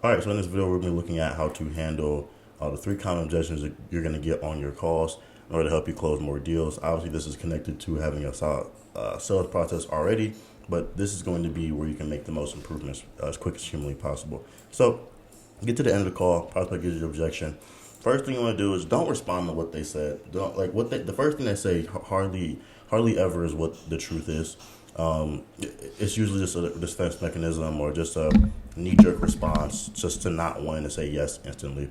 All right, so in this video, we're going to be looking at how to handle the three common objections that you're going to get on your calls in order to help you close more deals. Obviously, this is connected to having a solid sales process already, but this is going to be where you can make the most improvements as quick as humanly possible. So, get to the end of the call, prospect gives you your objection. First thing you want to do is don't respond to what they said. Don't like what the first thing they say hardly ever is what the truth is. It's usually just a defense mechanism or just a knee-jerk response just to not wanting to say yes instantly.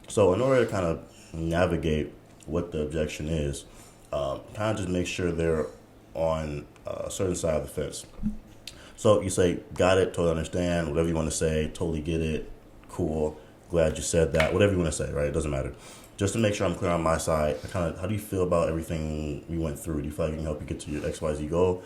So in order to kind of navigate what the objection is, kind of just make sure they're on a certain side of the fence. So you say, got it, totally understand, whatever you want to say, totally get it, cool, glad you said that, whatever you want to say, right? It doesn't matter. Just to make sure I'm clear on my side, how do you feel about everything we went through? Do you feel like I can help you get to your XYZ goal?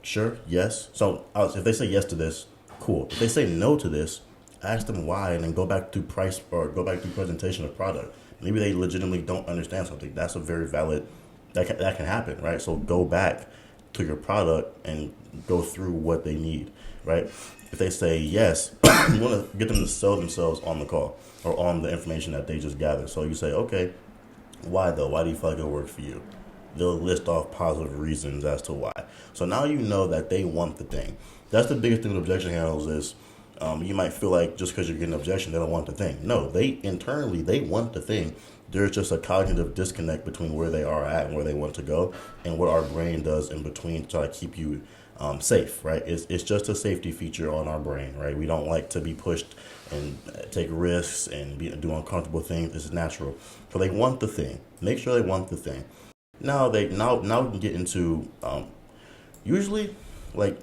Sure, yes. So if they say yes to this, cool. If they say no to this, ask them why and then go back to price or go back to presentation of product. Maybe they legitimately don't understand something. That's a very valid, that can happen, right? So go back to your product and go through what they need, right? If they say yes, you want to get them to sell themselves on the call or on the information that they just gathered. So you say, okay, why though? Why do you feel like it works for you? They'll list off positive reasons as to why. So now you know that they want the thing. That's the biggest thing with objection handles is you might feel like just because you're getting an objection, they don't want the thing. No, they internally, they want the thing. There's just a cognitive disconnect between where they are at and where they want to go and what our brain does in between to try to keep you safe, right? It's just a safety feature on our brain, right? We don't like to be pushed and take risks and do uncomfortable things. This is natural. So they want the thing. Make sure they want the thing. Now we can get into usually like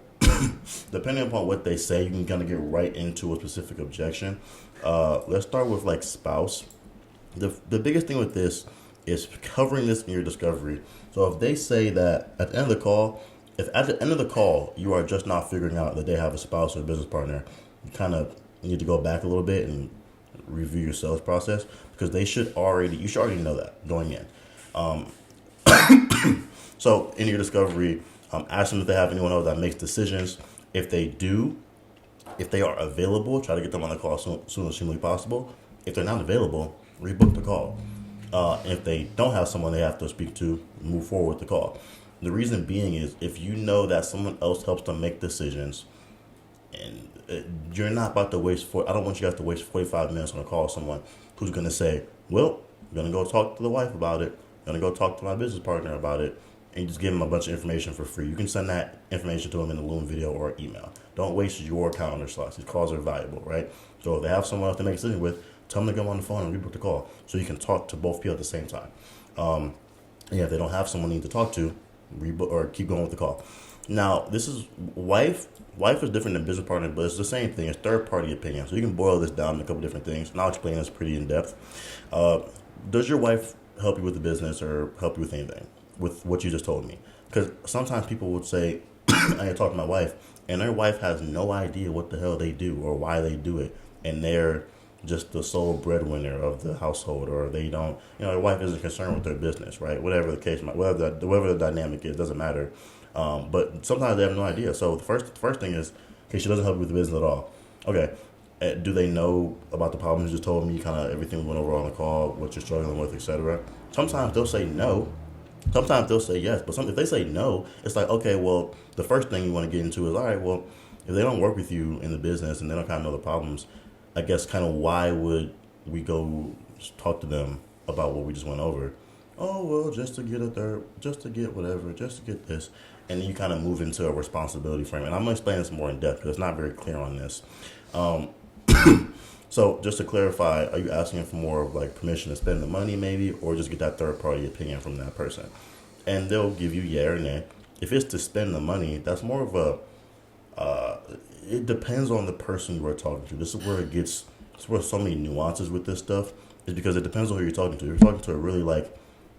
depending upon what they say, you can kind of get right into a specific objection. Let's start with like spouse. The biggest thing with this is covering this in your discovery. So if they say that at the end of the call, if at the end of the call you are just not figuring out that they have a spouse or a business partner, you kind of need to go back a little bit and review your sales process because you should already know that going in. So in your discovery, ask them if they have anyone else that makes decisions. If they do, if they are available, try to get them on the call soon as humanly possible. If they're not available, rebook the call. And if they don't have someone they have to speak to, move forward with the call. The reason being is if you know that someone else helps them make decisions, and you're not about to I don't want you guys to waste 45 minutes on a call with someone who's going to say, well, I'm going to go talk to the wife about it. I'm going to go talk to my business partner about it. And just give them a bunch of information for free. You can send that information to them in a Loom video or email. Don't waste your calendar slots. These calls are valuable, right? So if they have someone else to make a decision with, tell them to go on the phone and rebook the call so you can talk to both people at the same time. And if they don't have someone you need to talk to, rebook or keep going with the call. Now, this is wife. Wife is different than business partner, but it's the same thing. It's third-party opinion. So you can boil this down to a couple different things, and I'll explain this pretty in depth. Does your wife help you with the business or help you with anything? With what you just told me, because sometimes people would say, I need to talk to my wife, and their wife has no idea what the hell they do or why they do it, and they're just the sole breadwinner of the household, or they don't, their wife isn't concerned with their business, right? Whatever the case, whatever the dynamic is, doesn't matter. But sometimes they have no idea. So the first thing is, okay, she doesn't help you with the business at all. Okay, do they know about the problems you just told me? Kind of everything we went over on the call, what you're struggling with, etc. Sometimes they'll say no. Sometimes they'll say yes, but if they say no, it's like, okay, well, the first thing you want to get into is, all right, well, if they don't work with you in the business and they don't kind of know the problems, I guess kind of why would we go talk to them about what we just went over? Oh, well, just to get whatever, just to get this. And then you kind of move into a responsibility frame. And I'm going to explain this more in depth because it's not very clear on this. So just to clarify, are you asking for more of like permission to spend the money maybe, or just get that third party opinion from that person? And they'll give you yeah or nay. If it's to spend the money, that's more of it depends on the person you are talking to. This is where so many nuances with this stuff is because it depends on who you're talking to. If you're talking to a really like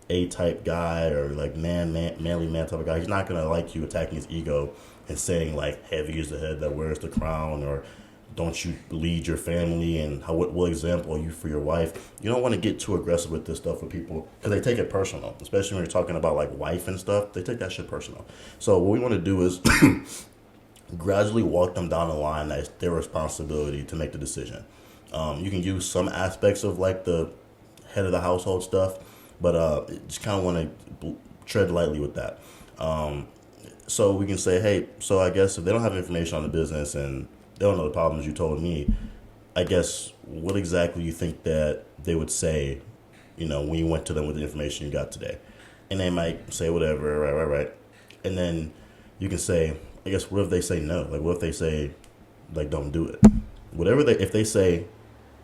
A-type guy or like manly man type of guy, he's not going to like you attacking his ego and saying like heavy is the head that wears the crown, or don't you lead your family, and what example are you for your wife? You don't want to get too aggressive with this stuff with people because they take it personal, especially when you're talking about like wife and stuff. They take that shit personal. So what we want to do is gradually walk them down the line that it's their responsibility to make the decision. You can use some aspects of like the head of the household stuff, but just kind of want to tread lightly with that. So we can say, hey, so I guess if they don't have information on the business and they don't know the problems you told me, I guess what exactly you think that they would say, when you went to them with the information you got today? And they might say whatever, right. And then you can say, I guess, what if they say no? Like, what if they say, like, don't do it? If they say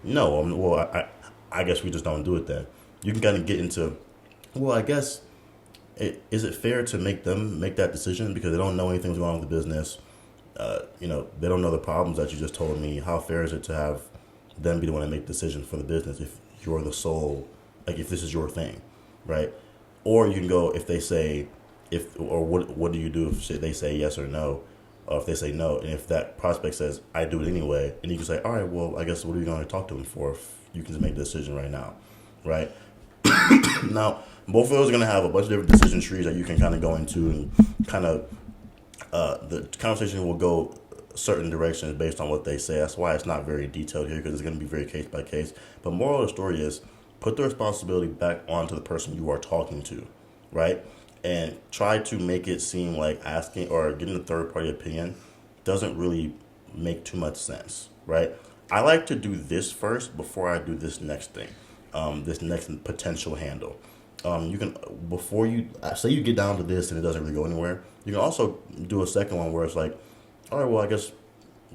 no, I guess we just don't do it then. You can kind of get into, well, I guess, is it fair to make them make that decision because they don't know anything's going on with the business? They don't know the problems that you just told me. How fair is it to have them be the one to make decisions for the business if you're the sole, like if this is your thing, right? Or you can go if they say, what do you do if they say yes or no? Or if they say no, and if that prospect says, I do it anyway, and you can say, all right, well, I guess what are you going to talk to them for if you can just make the decision right now, right? Now, both of those are going to have a bunch of different decision trees that you can kind of go into and kind of, the conversation will go certain directions based on what they say. That's why it's not very detailed here because it's going to be very case by case. But moral of the story is put the responsibility back onto the person you are talking to, right? And try to make it seem like asking or getting a third party opinion doesn't really make too much sense, right? I like to do this first before I do this next thing, this next potential handle. You can, before you say you get down to this and it doesn't really go anywhere, you can also do a second one where it's like, all right, well, I guess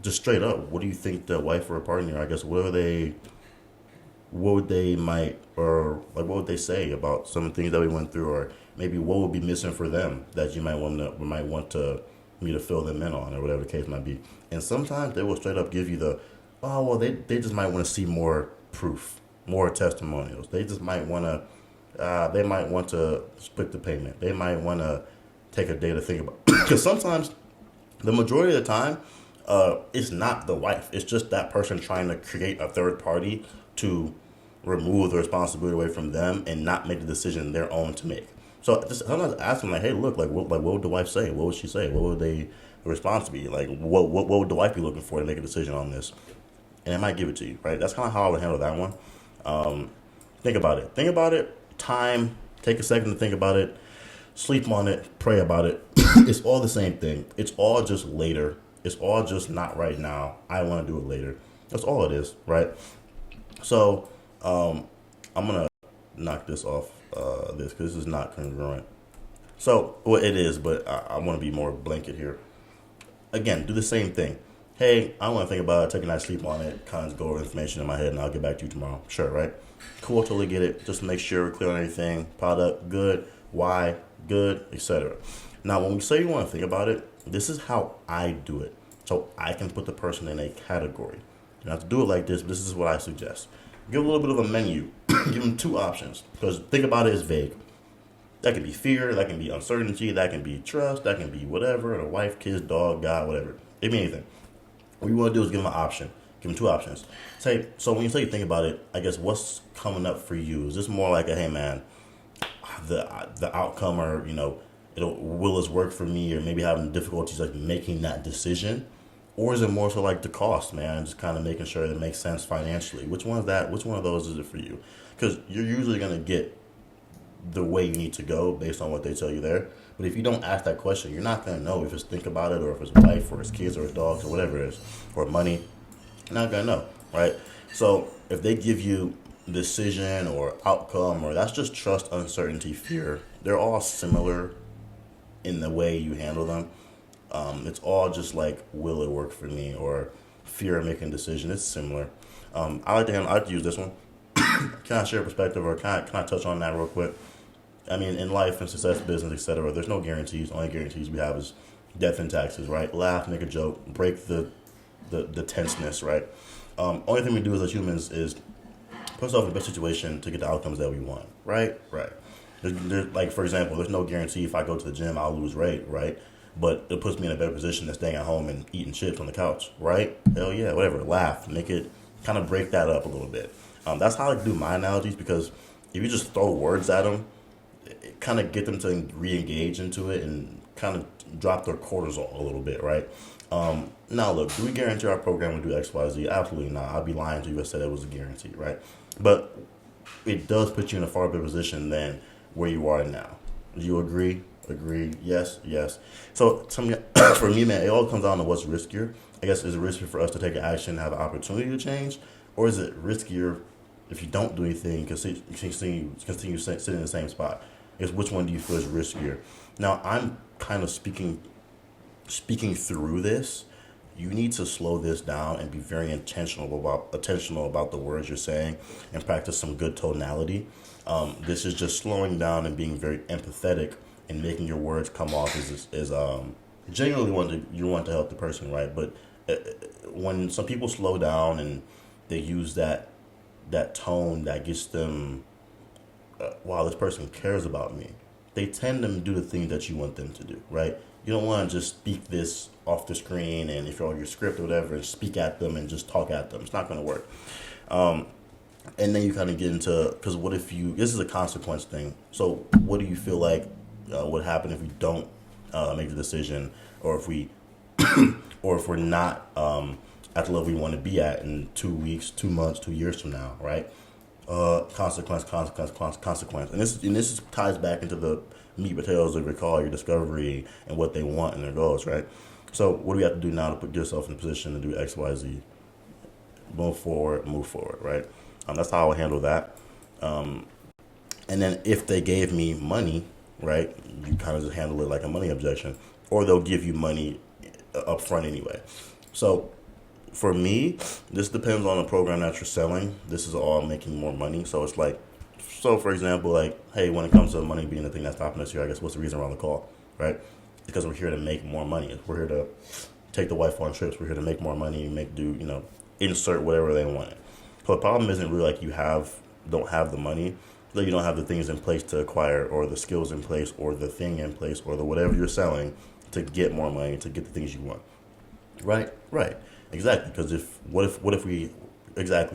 just straight up, what do you think the wife or a partner, I guess, what would they what would they say about some of the things that we went through, or maybe what would be missing for them that you might want to me to fill them in on, or whatever the case might be. And sometimes they will straight up give you they just might want to see more proof, more testimonials. They just might want to split the payment. They might want to take a day to think about, because sometimes the majority of the time it's not the wife. It's just that person trying to create a third party to remove the responsibility away from them and not make the decision their own to make. So just sometimes ask them like, hey, look, what would the wife say? What would she say? What would the response be? Like, what would the wife be looking for to make a decision on this? And they might give it to you, right? That's kind of how I would handle that one. Think about it. Time. Take a second to think about it. Sleep on it. Pray about it. It's all the same thing. It's all just later. It's all just not right now. I want to do it later. That's all it is, right? So I'm gonna knock this off this because this is not congruent. So it is, but I want to be more blanket here. Again, do the same thing. Hey, I want to think about it, take a night sleep on it, kind of go over information in my head, and I'll get back to you tomorrow. Sure, right? Cool, totally get it. Just make sure we're clear on everything. Product, good. Why, good, etc. Now, when we say you want to think about it, this is how I do it. So I can put the person in a category. You don't have to do it like this, but this is what I suggest. Give a little bit of a menu. Give them two options, because think about it is vague. That can be fear, that can be uncertainty, that can be trust, that can be whatever, a wife, kids, dog, God, whatever. It can be anything. What you want to do is give them an option. Give them two options. So when you say you think about it, I guess what's coming up for you? Is this more like a, hey man, the outcome, or will this work for me, or maybe having difficulties like making that decision? Or is it more so like the cost, man, just kind of making sure that it makes sense financially? Which one of those is it for you? Because you're usually going to get the way you need to go based on what they tell you there. But if you don't ask that question, you're not going to know if it's think about it, or if it's wife, or it's kids, or it's dogs, or whatever it is, or money. You're not going to know, right? So if they give you decision or outcome, or that's just trust, uncertainty, fear, they're all similar in the way you handle them. It's all just like, will it work for me, or fear of making a decision. It's similar. I like to use this one. Can I share a perspective, or can I touch on that real quick? I mean, in life and success, business, etc., there's no guarantees. Only guarantees we have is death and taxes, right? Laugh, make a joke, break the tenseness, right? Only thing we do as humans is put ourselves in the best situation to get the outcomes that we want, right? Right. Like, for example, there's no guarantee if I go to the gym, I'll lose weight, right? But it puts me in a better position than staying at home and eating chips on the couch, right? Hell yeah, whatever. Laugh, make it, kind of break that up a little bit. That's how I do my analogies, because if you just throw words at them, it kind of get them to re-engage into it and kind of drop their cortisol a little bit, right? Now, look, do we guarantee our program will do X, Y, Z? Absolutely not. I'd be lying to you if I said it was a guarantee, right? But it does put you in a far better position than where you are now. Do you agree? Agree? Yes, yes. So, for me, man, it all comes down to what's riskier. I guess, is it riskier for us to take action and have an opportunity to change? Or is it riskier if you don't do anything, continue sitting in the same spot? I guess, which one do you feel is riskier? Now, I'm kind of speaking through this. You need to slow this down and be very intentional about the words you're saying and practice some good tonality. This is just slowing down and being very empathetic and making your words come off as genuinely you want to help the person, right? But when some people slow down and they use that tone that gets them, wow, this person cares about me, they tend to do the things that you want them to do, right? You don't want to just speak this off the screen and if you're on your script or whatever, and speak at them and just talk at them. It's not going to work. And then you kind of get into, because what if this is a consequence thing. So what do you feel like would happen if we don't make the decision, or if we, or if we're not at the level we want to be at in 2 weeks, 2 months, 2 years from now, right? Consequence. And this ties back into the meat and potatoes of your call, your discovery, and what they want and their goals, right? So what do you have to do now to put yourself in a position to do X, Y, Z? Move forward, right? That's how I would handle that. And then if they gave me money, right, you kind of just handle it like a money objection, or they'll give you money up front anyway. So for me, this depends on the program that you're selling. This is all making more money. So it's like, for example, like, hey, when it comes to money being the thing that's stopping us here, I guess what's the reason around the call, right? Because we're here to make more money. We're here to take the wife on trips. We're here to make more money, insert whatever they want. So the problem isn't really like you don't have the money, that you don't have the things in place to acquire, or the skills in place, or the thing in place, or the whatever you're selling to get more money, to get the things you want. Right. Exactly. Because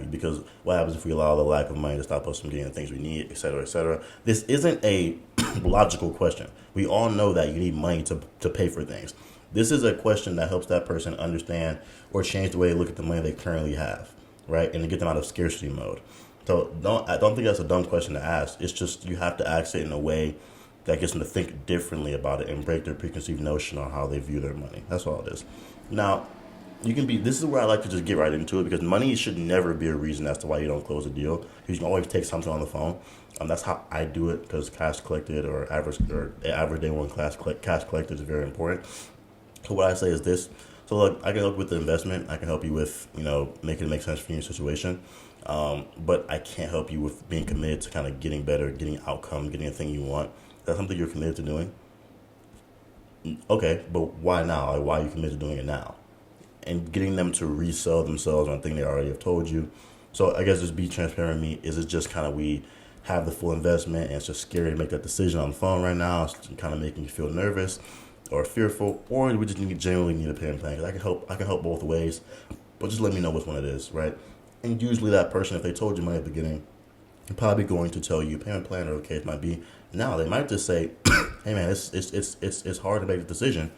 because what happens if we allow the lack of money to stop us from getting the things we need, et cetera, et cetera? This isn't a logical question. We all know that you need money to pay for things. This is a question that helps that person understand or change the way they look at the money they currently have, right? And to get them out of scarcity mode. So I don't think that's a dumb question to ask. It's just you have to ask it in a way that gets them to think differently about it and break their preconceived notion on how they view their money. That's all it is. Now, this is where I like to just get right into it, because money should never be a reason as to why you don't close a deal. Because you can always take something on the phone. That's how I do it, because cash collected or average day one cash collected is very important. So what I say is this. So look, I can help you with the investment. I can help you with, making it make sense for your situation. But I can't help you with being committed to kind of getting better, getting outcome, getting a thing you want. That's something you're committed to doing. Okay, but why now? Like, why are you committed to doing it now? And getting them to resell themselves on a thing they already have told you. So I guess just be transparent with me. Is it just kind of we have the full investment and it's just scary to make that decision on the phone right now? It's kind of making you feel nervous or fearful, or we just genuinely need a payment plan? Because I can help both ways, but just let me know which one it is, right? And usually that person, if they told you money at the beginning, they're probably going to tell you payment plan, or the case might be. Now they might just say, hey man, it's hard to make a decision,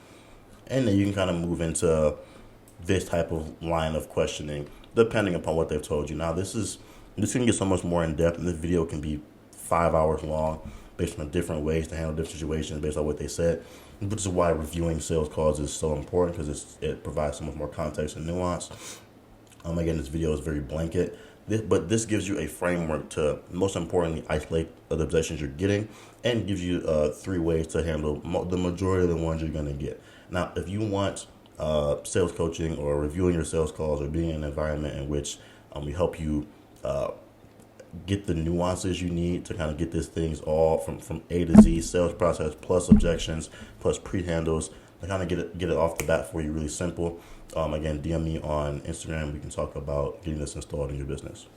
and then you can kind of move into this type of line of questioning depending upon what they've told you. Now this can get so much more in depth, and this video can be 5 hours long based on different ways to handle different situations based on what they said, which is why reviewing sales calls is so important, because it provides so much more context and nuance. Again, this video is very blanket, but this gives you a framework to, most importantly, isolate the objections you're getting, and gives you 3 ways to handle the majority of the ones you're going to get. Now, if you want sales coaching or reviewing your sales calls or being in an environment in which we help you get the nuances you need to kind of get these things all from A to Z, sales process plus objections plus pre-handles, to kind of get it off the bat for you really simple. Again, DM me on Instagram. We can talk about getting this installed in your business.